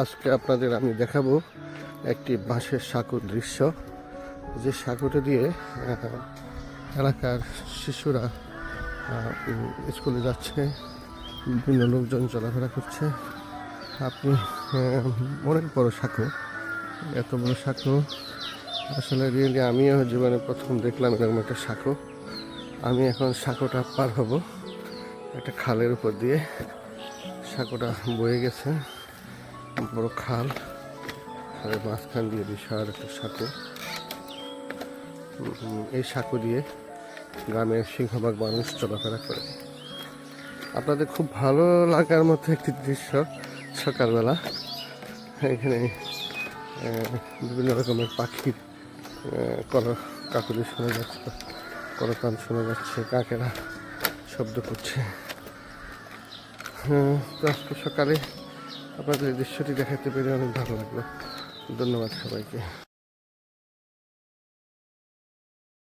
আজকে আপনাদের আমি দেখাবো একটি বাঁশের সাঁকোর দৃশ্য, যে সাঁকোটা দিয়ে এলাকার শিশুরা স্কুলে যাচ্ছে, বিভিন্ন লোকজন চলাফেরা করছে। আপনি অনেক বড় সাঁকো, এত বড় সাঁকো আসলে রিয়েলি আমিও জীবনে প্রথম দেখলাম এরকম একটা সাঁকো। আমি এখন সাঁকোটা পার হব একটা খালের উপর দিয়ে। সাঁকোটা বয়ে গেছে, বড় খাল, খালের মাঝখান দিয়ে বিশাল একটা সাঁকো। এই সাঁকো দিয়ে গ্রামের সিংহভাগ মানুষ চলাফেরা করে। আপনাদের খুব ভালো লাগার মতো একটি দৃশ্য, সকালবেলা এখানে বিভিন্ন রকমের পাখির কাকলি শোনা যাচ্ছে, করতান শোনা যাচ্ছে, কাকেরা শব্দ করছে। তো আজকে সকালে আপনাদের এই দৃশ্যটি দেখাতে পেরে অনেক ভালো লাগলো। ধন্যবাদ সবাইকে।